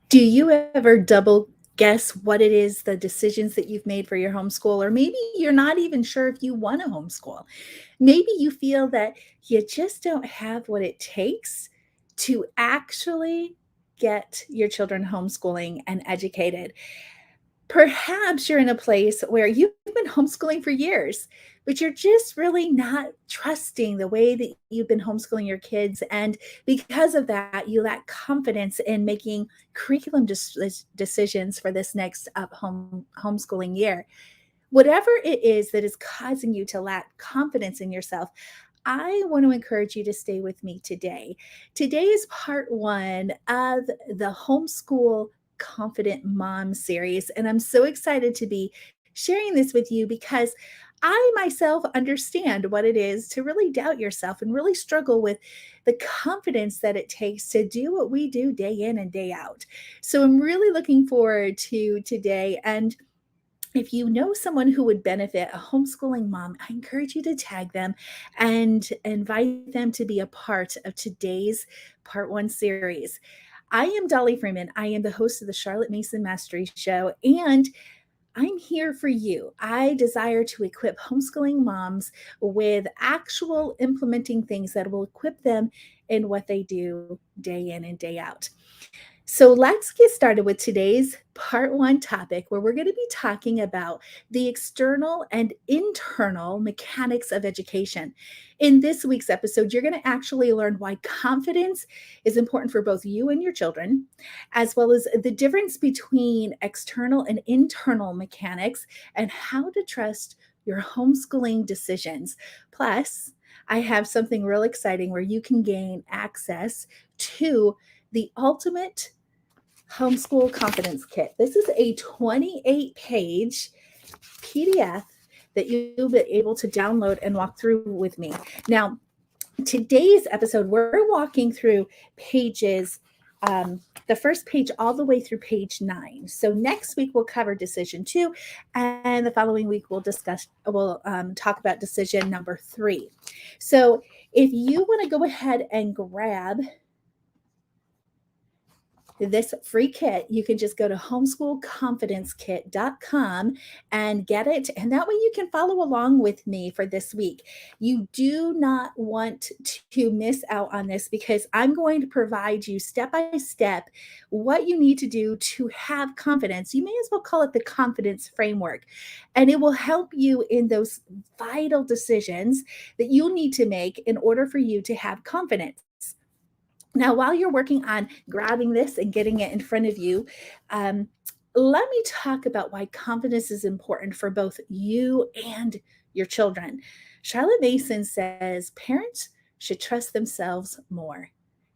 Do you ever double guess what it is, the decisions that you've made for your homeschool? Or maybe you're not even sure if you want to homeschool. Maybe you feel that you just don't have what it takes to actually get your children homeschooling and educated. Perhaps you're in a place where you've been homeschooling for years, but you're just really not trusting the way that you've been homeschooling your kids. And because of that, you lack confidence in making curriculum decisions for this next homeschooling year. Whatever it is that is causing you to lack confidence in yourself, I want to encourage you to stay with me today. Today is part one of the Homeschool Confident Mom Series. And I'm so excited to be sharing this with you because I myself understand what it is to really doubt yourself and really struggle with the confidence that it takes to do what we do day in and day out. So I'm really looking forward to today. And if you know someone who would benefit, a homeschooling mom, I encourage you to tag them and invite them to be a part of today's part one series. I am Dollie Freeman. I am the host of the Charlotte Mason Mastery Show, and I'm here for you. I desire to equip homeschooling moms with actual implementing things that will equip them in what they do day in and day out. So let's get started with today's part one topic, where we're going to be talking about the external and internal mechanics of education. In this week's episode, you're going to actually learn why confidence is important for both you and your children, as well as the difference between external and internal mechanics and how to trust your homeschooling decisions. Plus, I have something real exciting where you can gain access to the ultimate Homeschool Confidence Kit. This is a 28-page PDF that you'll be able to download and walk through with me. Now, today's episode, we're walking through pages, the first page all the way through page 9. So next week we'll cover decision 2, and the following week we'll talk about decision number 3. So if you want to go ahead and grab this free kit, you can just go to homeschoolconfidencekit.com and get it. And that way you can follow along with me for this week. You do not want to miss out on this because I'm going to provide you step by step what you need to do to have confidence. You may as well call it the confidence framework. And it will help you in those vital decisions that you'll need to make in order for you to have confidence. Now, while you're working on grabbing this and getting it in front of you, um, let me talk about why confidence is important for both you and your children. Charlotte Mason says parents should trust themselves more.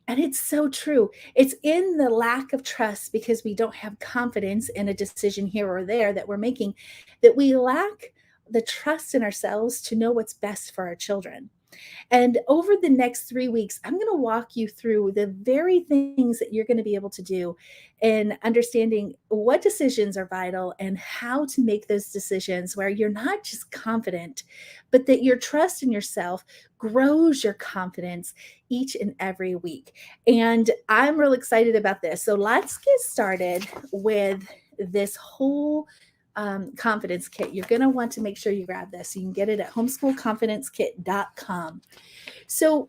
And it's so true. It's in the lack of trust because we don't have confidence in a decision here or there that we're making that we lack the trust in ourselves to know what's best for our children. And over the next 3 weeks, I'm going to walk you through the very things that you're going to be able to do in understanding what decisions are vital and how to make those decisions where you're not just confident, but that your trust in yourself grows your confidence each and every week. And I'm real excited about this. So let's get started with this whole confidence kit. You're going to want to make sure you grab this. You can get it at homeschoolconfidencekit.com. So,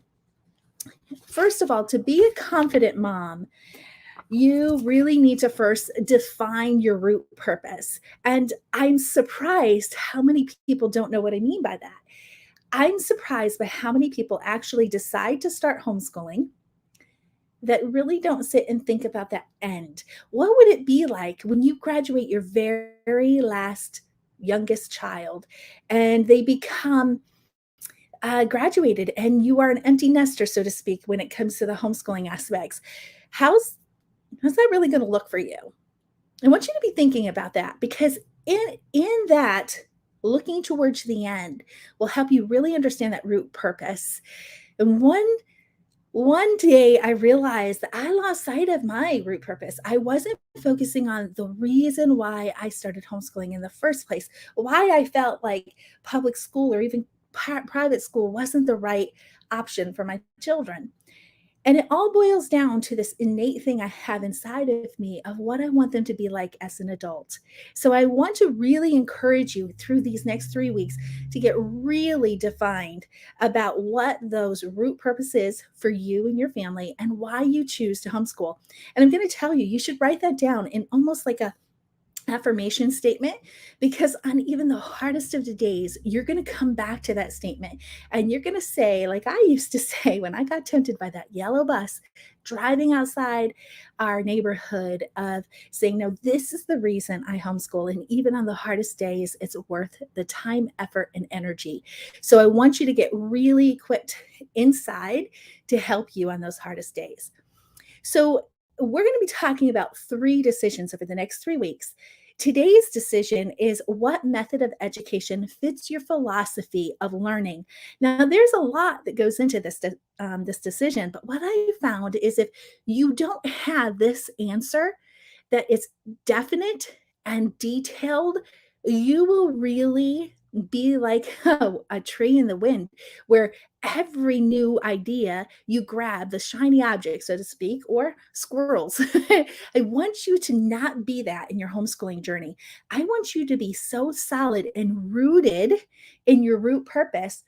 first of all, to be a confident mom, you really need to first define your root purpose. And I'm surprised how many people don't know what I mean by that. I'm surprised by how many people actually decide to start homeschooling that really don't sit and think about that end. What would it be like when you graduate your very last youngest child and they become graduated and you are an empty nester, so to speak, when it comes to the homeschooling aspects? How's how's that really going to look for you? I want you to be thinking about that because in that looking towards the end will help you really understand that root purpose. And one day I realized that I lost sight of my root purpose. I wasn't focusing on the reason why I started homeschooling in the first place, why I felt like public school or even private school wasn't the right option for my children. And it all boils down to this innate thing I have inside of me of what I want them to be like as an adult. So I want to really encourage you through these next 3 weeks to get really defined about what those root purpose is for you and your family and why you choose to homeschool. And I'm going to tell you, you should write that down in almost like a affirmation statement, because on even the hardest of the days, you're going to come back to that statement and you're going to say, like I used to say when I got tempted by that yellow bus driving outside our neighborhood, of saying, no, this is the reason I homeschool. And even on the hardest days, it's worth the time, effort, and energy. So I want you to get really equipped inside to help you on those hardest days. So, we're going to be talking about 3 decisions over the next 3 weeks. Today's decision is, what method of education fits your philosophy of learning? Now, there's a lot that goes into this decision, but what I found is, if you don't have this answer that is definite and detailed, you will really be like a tree in the wind, where every new idea you grab, the shiny object, so to speak, or squirrels. I want you to not be that in your homeschooling journey. I want you to be so solid and rooted in your root purpose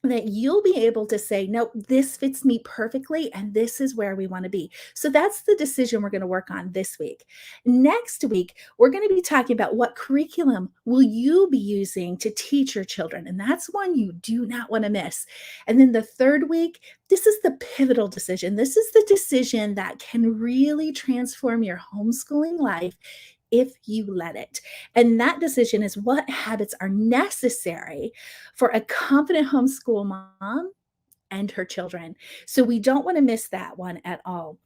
that you'll be able to say, no, this fits me perfectly, and this is where we want to be. So that's the decision we're going to work on this week. Next week, we're going to be talking about, what curriculum will you be using to teach your children? And that's one you do not want to miss. And then the third week, this is the pivotal decision. This is the decision that can really transform your homeschooling life if you let it. And that decision is, what habits are necessary for a confident homeschool mom and her children. So we don't want to miss that one at all.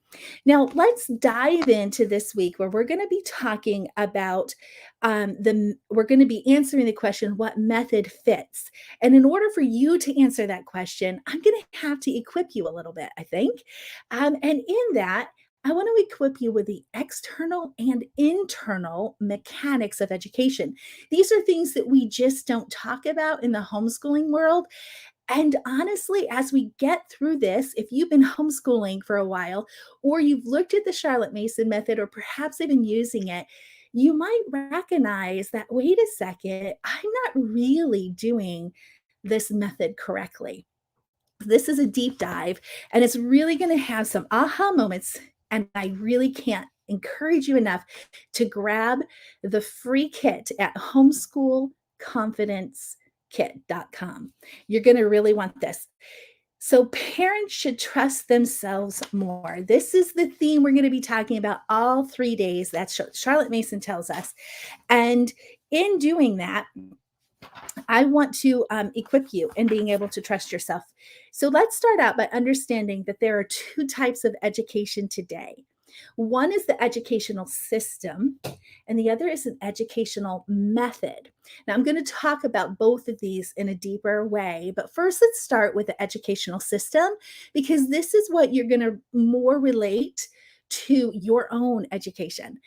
Now, let's dive into this week, where we're going to be talking about we're going to be answering the question, what method fits? And in order for you to answer that question, I'm going to have to equip you a little bit, I think. And in that, I want to equip you with the external and internal mechanics of education. These are things that we just don't talk about in the homeschooling world. And honestly, as we get through this, if you've been homeschooling for a while, or you've looked at the Charlotte Mason method, or perhaps even using it, you might recognize that, wait a second, I'm not really doing this method correctly. This is a deep dive, and it's really going to have some aha moments. And I really can't encourage you enough to grab the free kit at homeschoolconfidencekit.com. You're going to really want this. So, parents should trust themselves more. This is the theme we're going to be talking about all 3 days. That's what Charlotte Mason tells us. And in doing that, I want to equip you in being able to trust yourself. So let's start out by understanding that there are 2 types of education today. One is the educational system, and the other is an educational method. Now, I'm going to talk about both of these in a deeper way, but first, let's start with the educational system, because this is what you're going to more relate to your own education.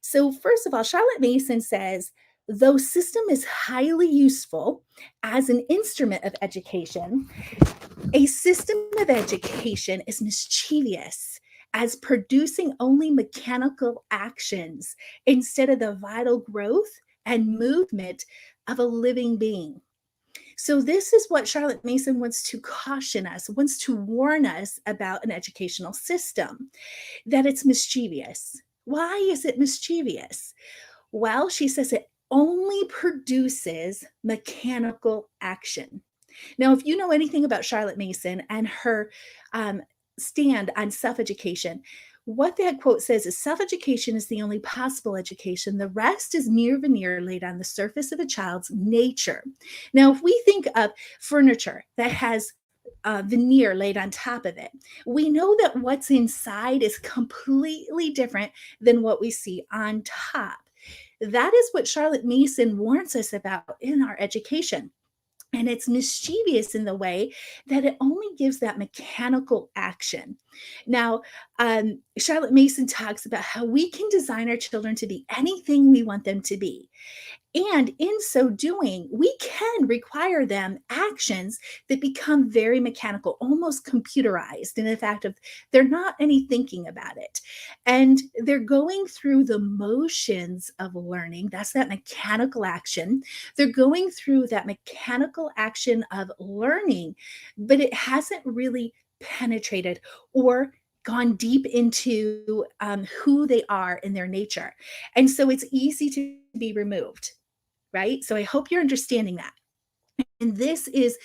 So, first of all, Charlotte Mason says, though system is highly useful as an instrument of education, a system of education is mischievous as producing only mechanical actions instead of the vital growth and movement of a living being. So, this is what Charlotte Mason wants to caution us, wants to warn us about an educational system, that it's mischievous. Why is it mischievous? Well, she says it only produces mechanical action. Now, if you know anything about Charlotte Mason and her um, stand on self education, what that quote says is, self education is the only possible education. The rest is mere veneer laid on the surface of a child's nature. Now, if we think of furniture that has veneer laid on top of it, we know that what's inside is completely different than what we see on top. That is what Charlotte Mason warns us about in our education. And it's mischievous in the way that it only gives that mechanical action. Now, Charlotte Mason talks about how we can design our children to be anything we want them to be. And in so doing, we can require them actions that become very mechanical, almost computerized in the fact of they're not any thinking about it. And they're going through the motions of learning. That's that mechanical action. They're going through that mechanical action of learning, but it hasn't really penetrated or gone deep into who they are in their nature. And so it's easy to be removed, right? So I hope you're understanding that. And this is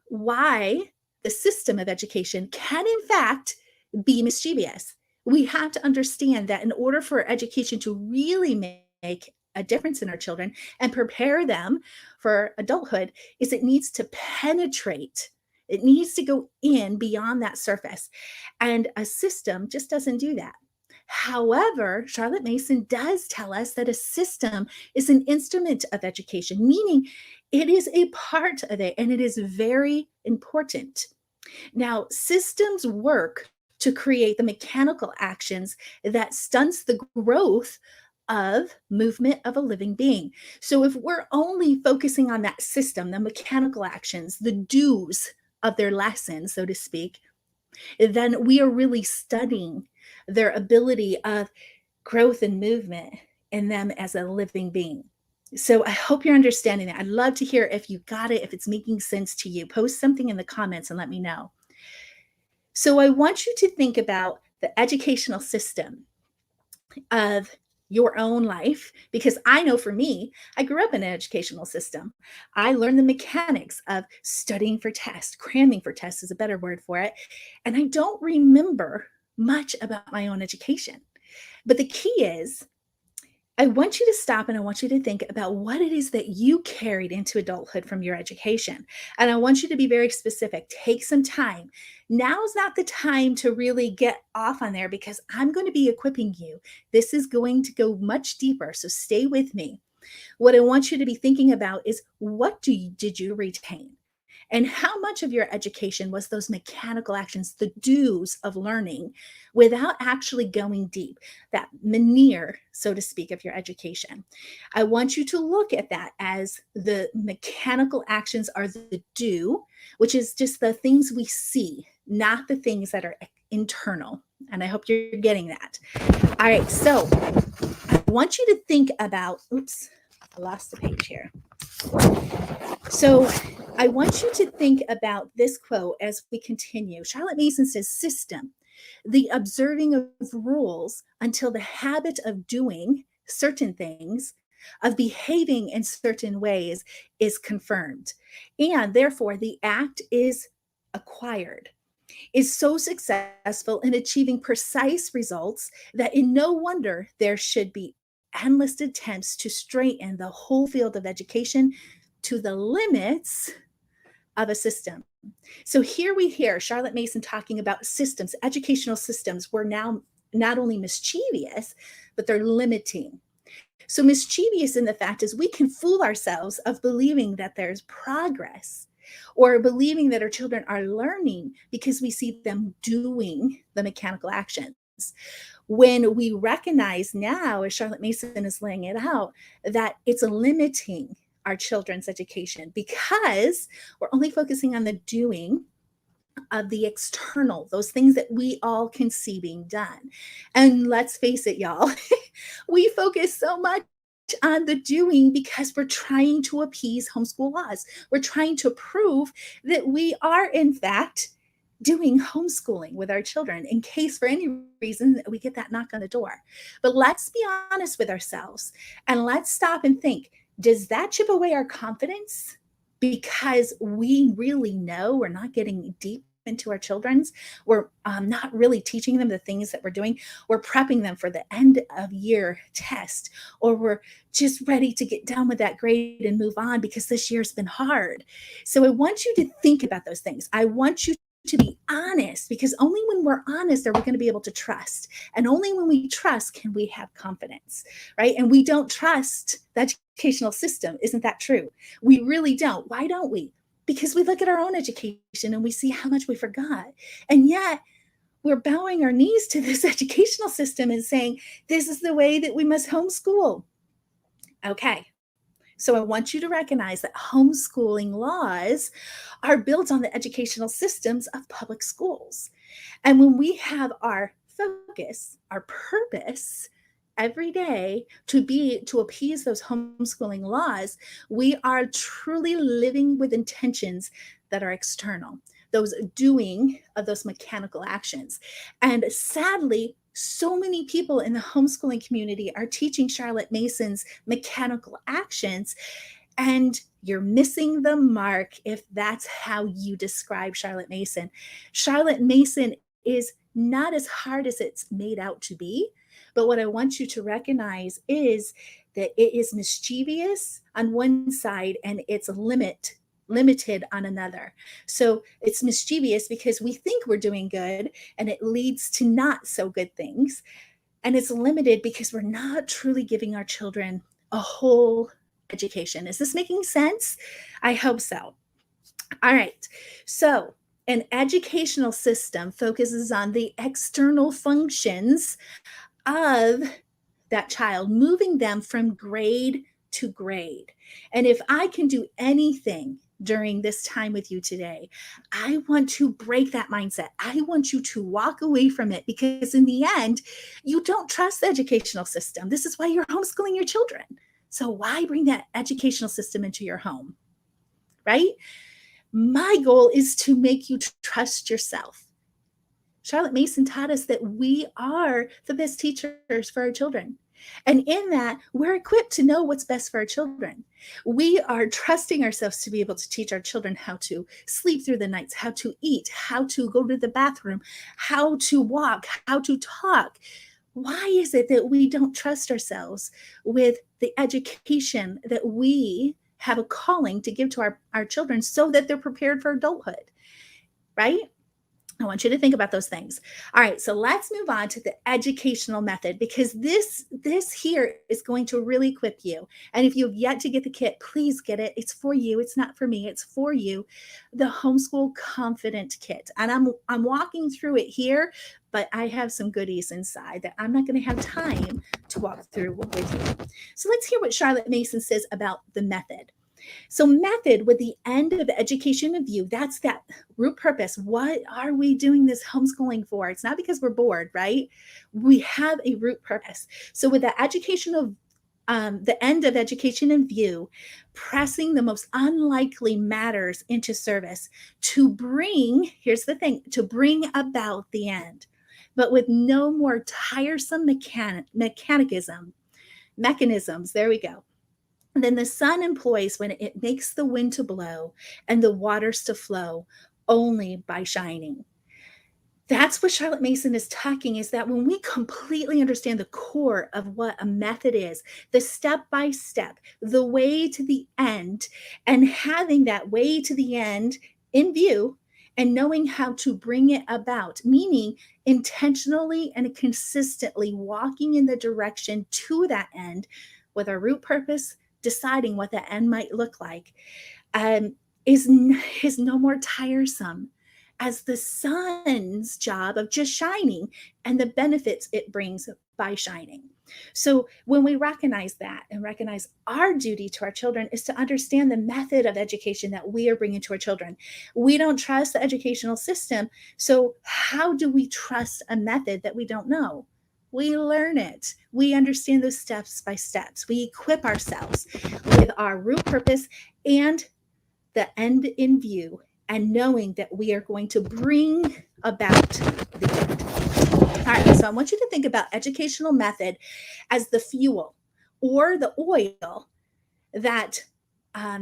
why the system of education can, in fact, be mischievous. We have to understand that in order for education to really make a difference in our children and prepare them for adulthood, is it needs to penetrate. It needs to go in beyond that surface. And a system just doesn't do that. However, Charlotte Mason does tell us that a system is an instrument of education, meaning it is a part of it and it is very important. Now, systems work to create the mechanical actions that stunts the growth of movement of a living being. So if we're only focusing on that system, the mechanical actions, the do's of their lesson, so to speak, then we are really studying their ability of growth and movement in them as a living being. So I hope you're understanding that. I'd love to hear if you got it, if it's making sense to you. Post something in the comments and let me know. So I want you to think about the educational system of your own life, because I know for me, I grew up in an educational system. I learned the mechanics of studying for tests, cramming for tests is a better word for it. And I don't remember much about my own education. But the key is, I want you to stop and I want you to think about what it is that you carried into adulthood from your education. And I want you to be very specific. Take some time. Now is not the time to really get off on there because I'm going to be equipping you. This is going to go much deeper. So stay with me. What I want you to be thinking about is did you retain? And how much of your education was those mechanical actions, the do's of learning, without actually going deep, that veneer, so to speak, of your education? I want you to look at that as the mechanical actions are the do, which is just the things we see, not the things that are internal. And I hope you're getting that. All right, so I want you to think about, oops, I lost the page here. So I want you to think about this quote as we continue. Charlotte Mason says, system, the observing of rules until the habit of doing certain things, of behaving in certain ways is confirmed. And therefore, the act is acquired, is so successful in achieving precise results that in no wonder there should be endless attempts to straighten the whole field of education to the limits of a system. So here we hear Charlotte Mason talking about systems, educational systems were now not only mischievous, but they're limiting. So mischievous in the fact is we can fool ourselves of believing that there's progress or believing that our children are learning because we see them doing the mechanical actions. When we recognize now, as Charlotte Mason is laying it out, that it's limiting our children's education because we're only focusing on the doing of the external, those things that we all can see being done. And let's face it, y'all, we focus so much on the doing because we're trying to appease homeschool laws. We're trying to prove that we are, in fact, doing homeschooling with our children in case for any reason we get that knock on the door. But let's be honest with ourselves and let's stop and think, does that chip away our confidence because we really know we're not getting deep into our children's? We're not really teaching them the things that we're doing. We're prepping them for the end of year test, or we're just ready to get done with that grade and move on because this year's been hard. So I want you to think about those things. I want you to be honest, because only when we're honest are we going to be able to trust. And only when we trust can we have confidence, right? And we don't trust the educational system. Isn't that true? We really don't. Why don't we? Because we look at our own education and we see how much we forgot. And yet we're bowing our knees to this educational system and saying, this is the way that we must homeschool. Okay. So I want you to recognize that homeschooling laws are built on the educational systems of public schools. And when we have our focus, our purpose every day to appease those homeschooling laws, we are truly living with intentions that are external, those doing of those mechanical actions. And sadly, so many people in the homeschooling community are teaching Charlotte Mason's mechanical actions, and you're missing the mark if that's how you describe Charlotte Mason. Charlotte Mason is not as hard as it's made out to be. But what I want you to recognize is that it is mischievous on one side and it's limited on another. So it's mischievous because we think we're doing good and it leads to not so good things. And it's limited because we're not truly giving our children a whole education. Is this making sense? I hope so. All right. So, an educational system focuses on the external functions of that child, moving them from grade to grade. And if I can do anything during this time with you today, I want to break that mindset. I want you to walk away from it because, in the end, you don't trust the educational system. This is why you're homeschooling your children. So, why bring that educational system into your home? Right? My goal is to make you trust yourself. Charlotte Mason taught us that we are the best teachers for our children. And in that, we're equipped to know what's best for our children. We are trusting ourselves to be able to teach our children how to sleep through the nights, how to eat, how to go to the bathroom, how to walk, how to talk. Why is it that we don't trust ourselves with the education that we have a calling to give to our children so that they're prepared for adulthood, right? I want you to think about those things. All right, so let's move on to the educational method because this here is going to really equip you. And if you've yet to get the kit, please get it. It's for you. It's not for me. It's for you. The Homeschool Confident Kit. And I'm walking through it here, but I have some goodies inside that I'm not going to have time to walk through with you. So let's hear what Charlotte Mason says about the method. So method with the end of education in view, that's that root purpose. What are we doing this homeschooling for? It's not because we're bored, right? We have a root purpose. So with the the end of education in view, pressing the most unlikely matters into service to bring, here's the thing, to bring about the end, but with no more tiresome mechanisms. There we go. Then the sun employs when it makes the wind to blow and the waters to flow only by shining. That's what Charlotte Mason is talking is that when we completely understand the core of what a method is, the step by step, the way to the end, and having that way to the end in view and knowing how to bring it about, meaning intentionally and consistently walking in the direction to that end with our root purpose, deciding what that end might look like, is no more tiresome as the sun's job of just shining and the benefits it brings by shining. So when we recognize that and recognize our duty to our children is to understand the method of education that we are bringing to our children. We don't trust the educational system. So how do we trust a method that we don't know? We learn it. We understand those steps by steps. We equip ourselves with our root purpose and the end in view, and knowing that we are going to bring about the end. All right, so I want you to think about educational method as the fuel or the oil that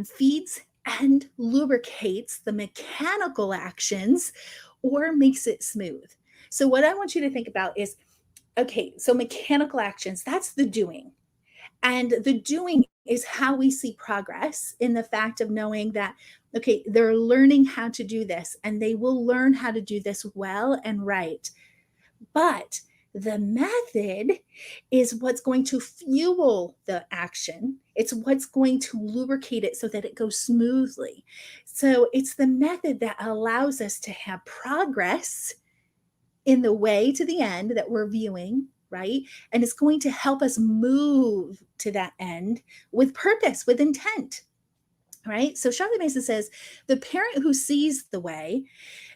feeds and lubricates the mechanical actions or makes it smooth. So what I want you to think about is, okay, so mechanical actions, that's the doing. And the doing is how we see progress in the fact of knowing that, okay, they're learning how to do this and they will learn how to do this well and right. But the method is what's going to fuel the action. It's what's going to lubricate it so that it goes smoothly. So it's the method that allows us to have progress in the way to the end that we're viewing, right? And it's going to help us move to that end with purpose, with intent, right? So Charlotte Mason says the parent who sees the way,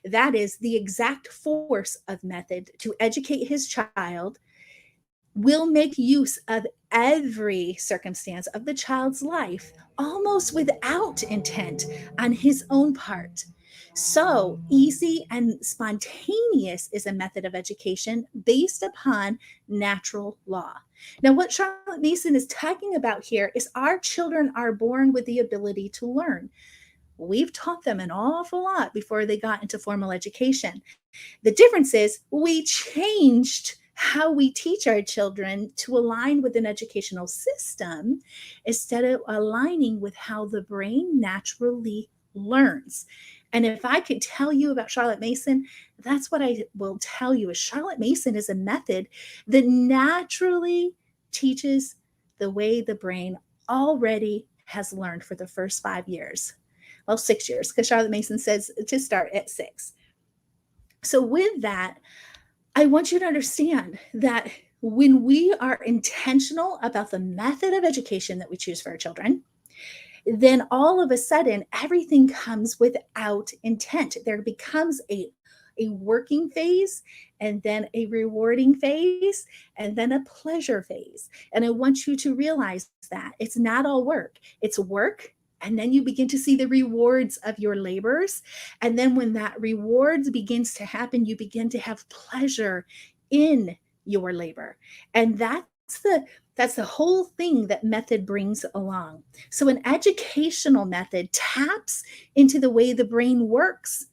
that is the exact force of method to educate his child, will make use of every circumstance of the child's life almost without intent on his own part. So, easy and spontaneous is a method of education based upon natural law. Now, what Charlotte Mason is talking about here is our children are born with the ability to learn. We've taught them an awful lot before they got into formal education. The difference is we changed how we teach our children to align with an educational system instead of aligning with how the brain naturally learns. And if I could tell you about Charlotte Mason, that's what I will tell you is Charlotte Mason is a method that naturally teaches the way the brain already has learned for the first 5 years. Well, 6 years, because Charlotte Mason says to start at 6. So, with that, I want you to understand that when we are intentional about the method of education that we choose for our children, then all of a sudden everything comes without intent. There becomes a working phase, and then a rewarding phase, and then a pleasure phase. And I want you to realize that it's not all work, it's work. And then you begin to see the rewards of your labors. And then when that rewards begins to happen, you begin to have pleasure in your labor. And that's the whole thing that method brings along. So an educational method taps into the way the brain works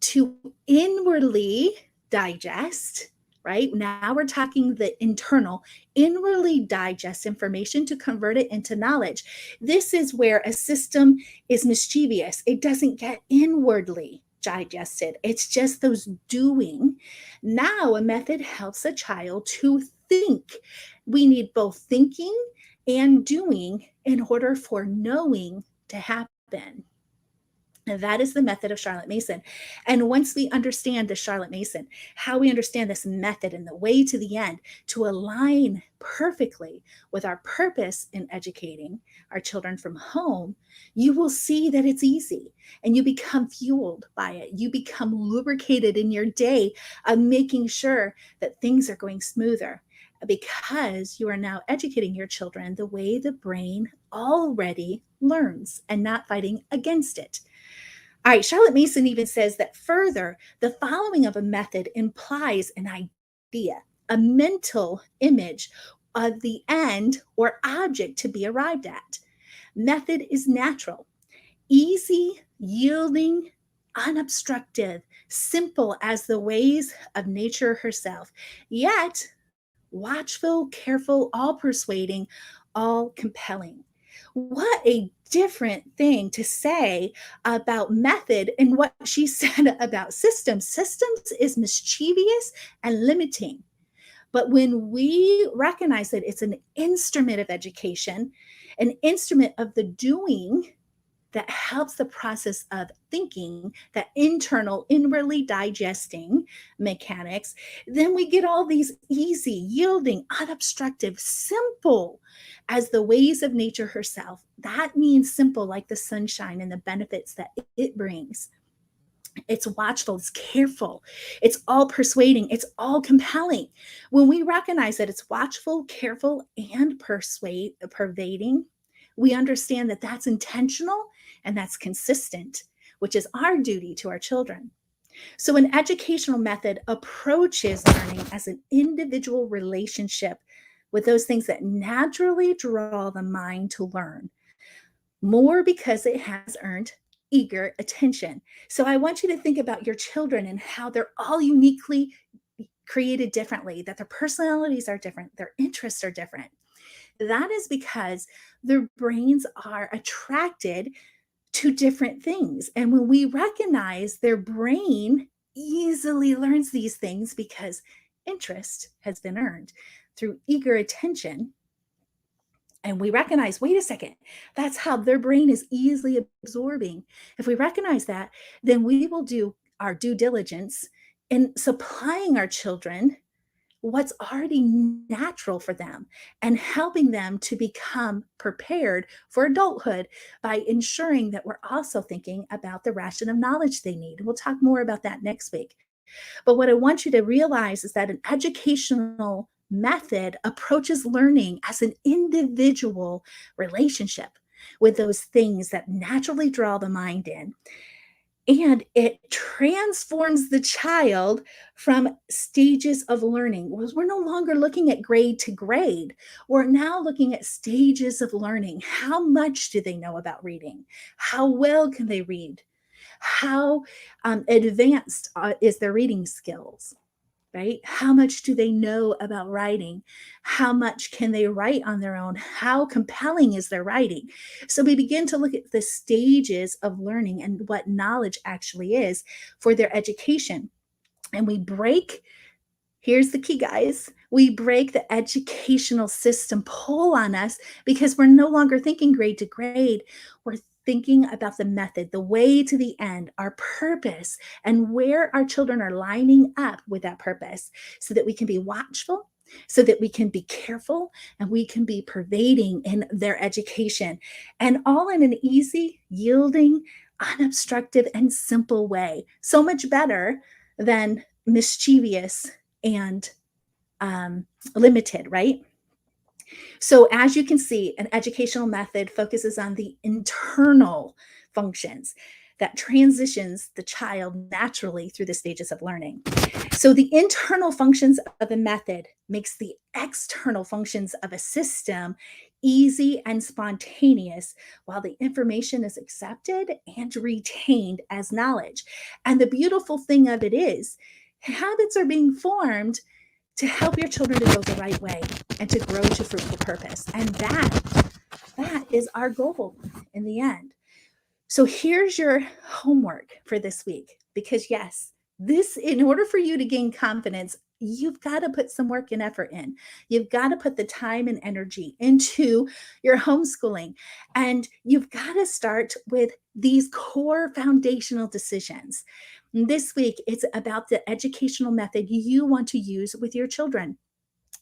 to inwardly digest, right? Now we're talking the internal, inwardly digest information to convert it into knowledge. This is where a system is mischievous. It doesn't get inwardly digested, it's just those doing. Now, a method helps a child to think. We need both thinking and doing in order for knowing to happen. And that is the method of Charlotte Mason. And once we understand the Charlotte Mason, how we understand this method and the way to the end to align perfectly with our purpose in educating our children from home, you will see that it's easy and you become fueled by it. You become lubricated in your day of making sure that things are going smoother because you are now educating your children the way the brain already learns and not fighting against it. All right, Charlotte Mason even says that further, the following of a method implies an idea, a mental image of the end or object to be arrived at. Method is natural, easy, yielding, unobstructed, simple as the ways of nature herself, yet watchful, careful, all persuading, all compelling. What a different thing to say about method and what she said about systems. Systems is mischievous and limiting. But when we recognize that it's an instrument of education, an instrument of the doing, that helps the process of thinking, that internal, inwardly digesting mechanics, then we get all these easy, yielding, unobstructive, simple as the ways of nature herself. That means simple like the sunshine and the benefits that it brings. It's watchful, it's careful, it's all persuading, it's all compelling. When we recognize that it's watchful, careful, and pervading, we understand that that's intentional and that's consistent, which is our duty to our children. So, an educational method approaches learning as an individual relationship with those things that naturally draw the mind to learn more because it has earned eager attention. So I want you to think about your children and how they're all uniquely created differently, that their personalities are different, their interests are different. That is because their brains are attracted to different things. And when we recognize their brain easily learns these things because interest has been earned through eager attention, and we recognize, wait a second, that's how their brain is easily absorbing. If we recognize that, then we will do our due diligence in supplying our children what's already natural for them and helping them to become prepared for adulthood by ensuring that we're also thinking about the ration of knowledge they need. We'll talk more about that next week. But what I want you to realize is that an educational method approaches learning as an individual relationship with those things that naturally draw the mind in, and it transforms the child from stages of learning. We're no longer looking at grade to grade. We're now looking at stages of learning. How much do they know about reading? How well can they read? How advanced is their reading skills? Right? How much do they know about writing? How much can they write on their own? How compelling is their writing? So we begin to look at the stages of learning and what knowledge actually is for their education. And we break, here's the key, guys. We break the educational system pull on us because we're no longer thinking grade to grade. We're thinking about the method, the way to the end, our purpose, and where our children are lining up with that purpose so that we can be watchful, so that we can be careful, and we can be pervading in their education. And all in an easy, yielding, unobstructed, and simple way. So much better than mischievous and limited, right? So, as you can see, an educational method focuses on the internal functions that transitions the child naturally through the stages of learning. So, the internal functions of a method makes the external functions of a system easy and spontaneous while the information is accepted and retained as knowledge. And the beautiful thing of it is, habits are being formed to help your children to go the right way and to grow to fruitful purpose. And that is our goal in the end. So here's your homework for this week, because yes, this, in order for you to gain confidence, you've got to put some work and effort in. You've got to put the time and energy into your homeschooling. And you've got to start with these core foundational decisions. This week, it's about the educational method you want to use with your children.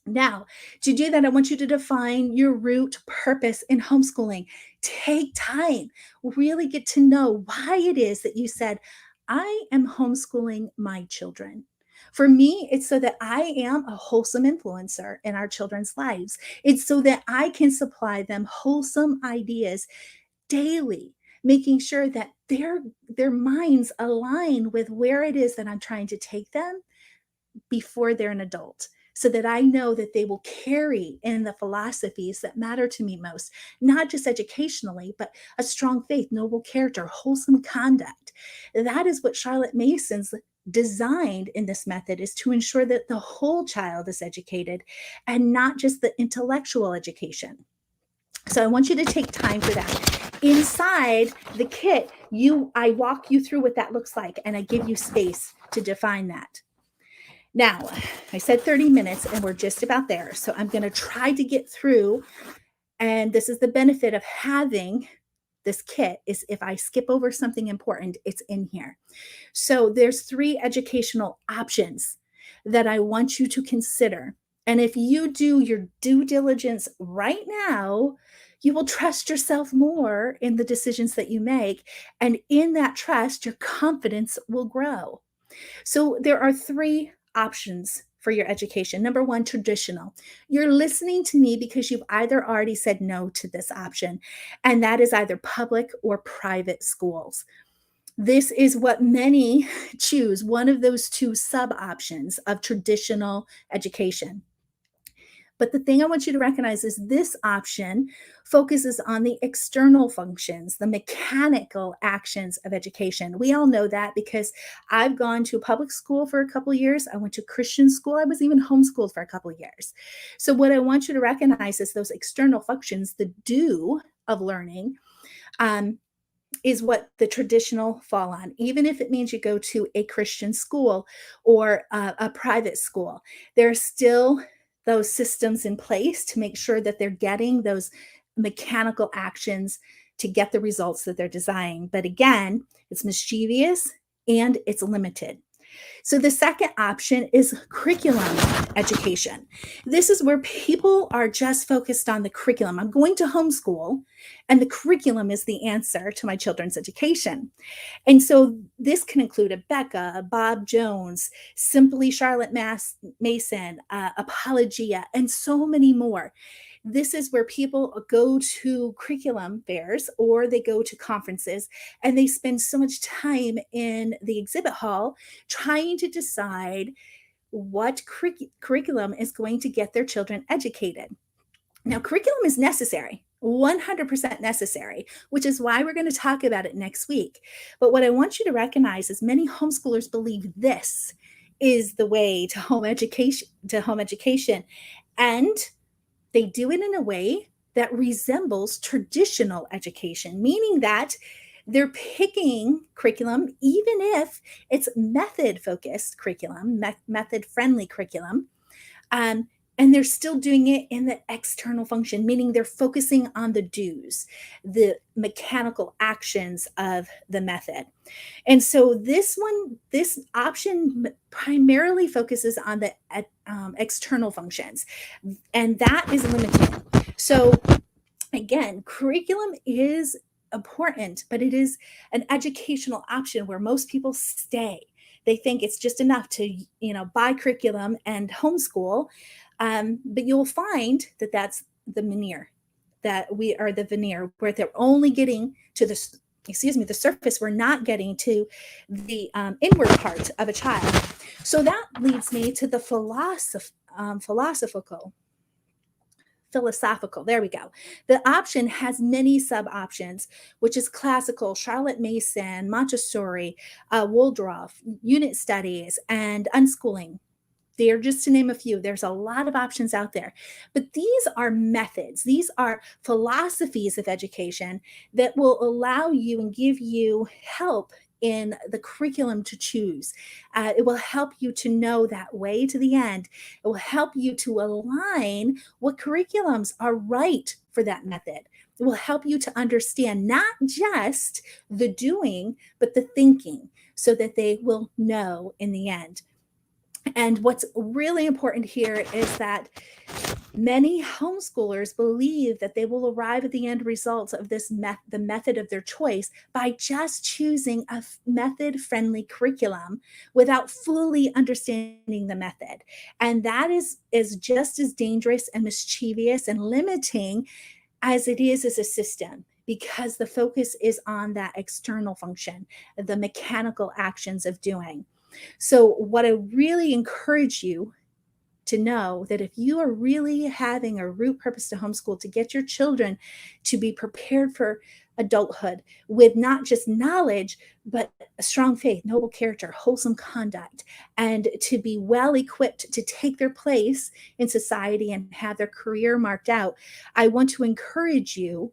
Now, to do that, I want you to define your root purpose in homeschooling. Take time, really get to know why it is that you said, I am homeschooling my children. For me, it's so that I am a wholesome influencer in our children's lives. It's so that I can supply them wholesome ideas daily, making sure that their minds align with where it is that I'm trying to take them before they're an adult, so that I know that they will carry in the philosophies that matter to me most, not just educationally, but a strong faith, noble character, wholesome conduct. That is what Charlotte Mason's designed in this method, is to ensure that the whole child is educated and not just the intellectual education. So I want you to take time for that. Inside the kit, I walk you through what that looks like, and I give you space to define that. Now, I said 30 minutes and we're just about there. So I'm going to try to get through. And this is the benefit of having this kit, is if I skip over something important, it's in here. So there's 3 educational options that I want you to consider. And if you do your due diligence right now, you will trust yourself more in the decisions that you make. And in that trust, your confidence will grow. So there are 3 options for your education. Number 1, traditional. You're listening to me because you've either already said no to this option, and that is either public or private schools. This is what many choose, one of those 2 sub options of traditional education. But the thing I want you to recognize is this option focuses on the external functions, the mechanical actions of education. We all know that because I've gone to public school for a couple of years. I went to Christian school. I was even homeschooled for a couple of years. So what I want you to recognize is those external functions, the do of learning, is what the traditional fall on, even if it means you go to a Christian school or a private school. There are still those systems in place to make sure that they're getting those mechanical actions to get the results that they're designing. But again, it's mischievous and it's limited. So the second option is curriculum education. This is where people are just focused on the curriculum. I'm going to homeschool, and the curriculum is the answer to my children's education. And so this can include a Becca, a Bob Jones, Simply Charlotte Mason, Apologia, and so many more. This is where people go to curriculum fairs or they go to conferences and they spend so much time in the exhibit hall trying to decide what curriculum is going to get their children educated. Now, curriculum is necessary, 100% necessary, which is why we're going to talk about it next week. But what I want you to recognize is many homeschoolers believe this is the way to home education, and they do it in a way that resembles traditional education, meaning that they're picking curriculum, even if it's method focused curriculum, method friendly curriculum, um, and they're still doing it in the external function, meaning they're focusing on the do's, the mechanical actions of the method. And so this option primarily focuses on the external functions, and that is limiting. So again, curriculum is important, but it is an educational option where most people stay. They think it's just enough to, buy curriculum and homeschool. But you'll find that that's the veneer, that we are the veneer where they're only getting to the surface. We're not getting to the inward part of a child. So that leads me to the philosophical. There we go. The option has many sub options, which is classical, Charlotte Mason, Montessori, Waldorf, unit studies, and unschooling. They're just to name a few. There's a lot of options out there. But these are methods, these are philosophies of education that will allow you and give you help in the curriculum to choose. It will help you to know that way to the end. It will help you to align what curriculums are right for that method. It will help you to understand not just the doing, but the thinking, so that they will know in the end. And what's really important here is that many homeschoolers believe that they will arrive at the end results of the method of their choice by just choosing a method-friendly curriculum without fully understanding the method. And that is just as dangerous and mischievous and limiting as it is as a system, because the focus is on that external function, the mechanical actions of doing. So, what I really encourage you to know, that if you are really having a root purpose to homeschool, to get your children to be prepared for adulthood with not just knowledge, but a strong faith, noble character, wholesome conduct, and to be well equipped to take their place in society and have their career marked out, I want to encourage you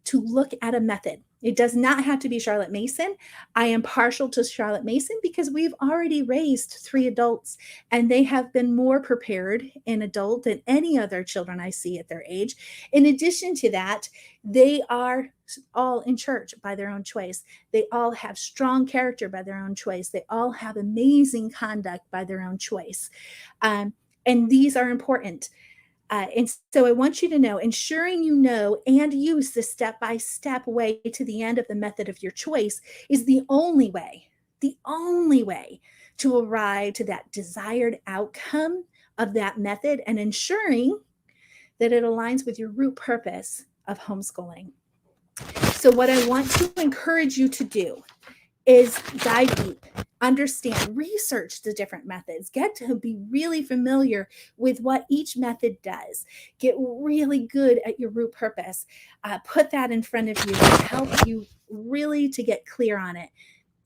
to look at a method. It does not have to be Charlotte Mason. I am partial to Charlotte Mason because we've already raised 3 adults, and they have been more prepared in adult than any other children I see at their age. In addition to that, they are all in church by their own choice. They all have strong character by their own choice. They all have amazing conduct by their own choice. And these are important. And so I want you to know, ensuring you know and use the step-by-step way to the end of the method of your choice is the only way to arrive to that desired outcome of that method, and ensuring that it aligns with your root purpose of homeschooling. So what I want to encourage you to do is dive deep, understand, research the different methods, get to be really familiar with what each method does, get really good at your root purpose, put that in front of you to help you really to get clear on it.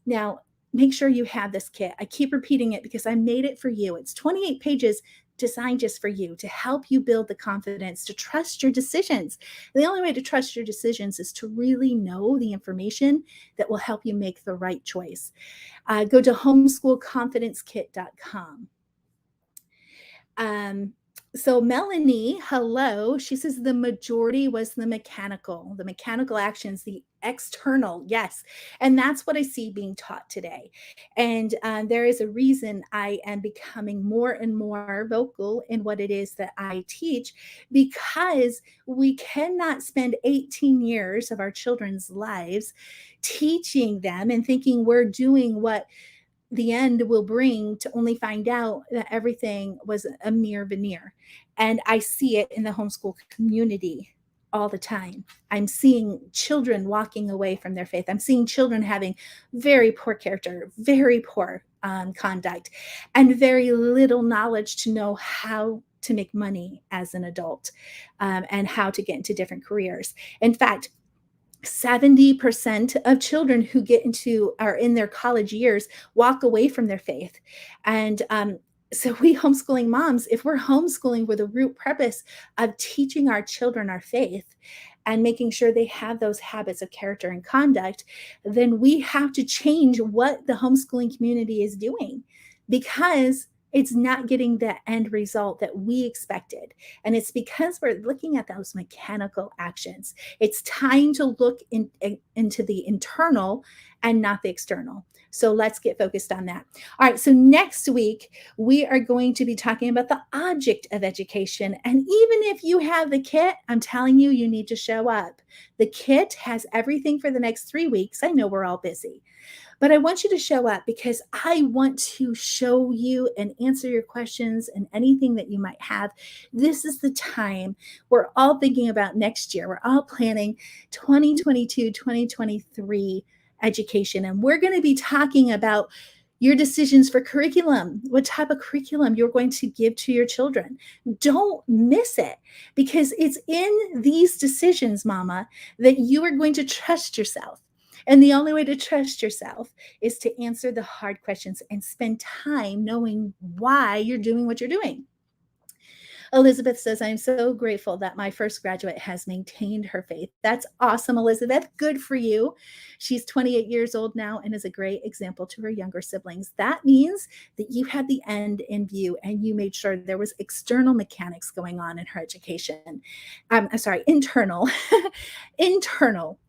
Now, make sure you have this kit. I keep repeating it because I made it for you. It's 28 pages designed just for you, to help you build the confidence to trust your decisions. The only way to trust your decisions is to really know the information that will help you make the right choice. Go to homeschoolconfidencekit.com. So Melanie, hello. She says the majority was the mechanical actions, the external, yes. And that's what I see being taught today. And there is a reason I am becoming more and more vocal in what it is that I teach, because we cannot spend 18 years of our children's lives teaching them and thinking we're doing what the end will bring, to only find out that everything was a mere veneer. And I see it in the homeschool community all the time. I'm seeing children walking away from their faith. I'm seeing children having very poor character, very poor conduct, and very little knowledge to know how to make money as an adult, and how to get into different careers. In fact, 70% of children who get into are in their college years walk away from their faith. And so we homeschooling moms, if we're homeschooling with a root purpose of teaching our children our faith and making sure they have those habits of character and conduct, then we have to change what the homeschooling community is doing, because it's not getting the end result that we expected. And it's because we're looking at those mechanical actions. It's time to look into the internal and not the external. So let's get focused on that. All right. So next week, we are going to be talking about the object of education. And even if you have the kit, I'm telling you, you need to show up. The kit has everything for the next 3 weeks. I know we're all busy, but I want you to show up, because I want to show you and answer your questions and anything that you might have. This is the time we're all thinking about next year. We're all planning 2022, 2023 education. And we're going to be talking about your decisions for curriculum, what type of curriculum you're going to give to your children. Don't miss it, because it's in these decisions, mama, that you are going to trust yourself. And the only way to trust yourself is to answer the hard questions and spend time knowing why you're doing what you're doing. Elizabeth says, I'm so grateful that my first graduate has maintained her faith. That's awesome, Elizabeth. Good for you. She's 28 years old now and is a great example to her younger siblings. That means that you had the end in view and you made sure there was external mechanics going on in her education. I'm sorry, internal, internal,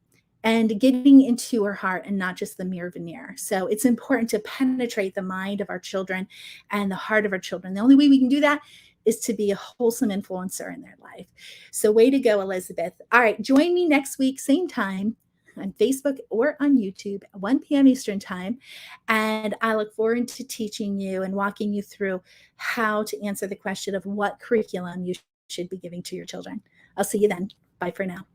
and getting into her heart and not just the mere veneer. So it's important to penetrate the mind of our children and the heart of our children. The only way we can do that is to be a wholesome influencer in their life. So way to go, Elizabeth. All right, join me next week, same time, on Facebook or on YouTube at 1 p.m. Eastern time. And I look forward to teaching you and walking you through how to answer the question of what curriculum you should be giving to your children. I'll see you then. Bye for now.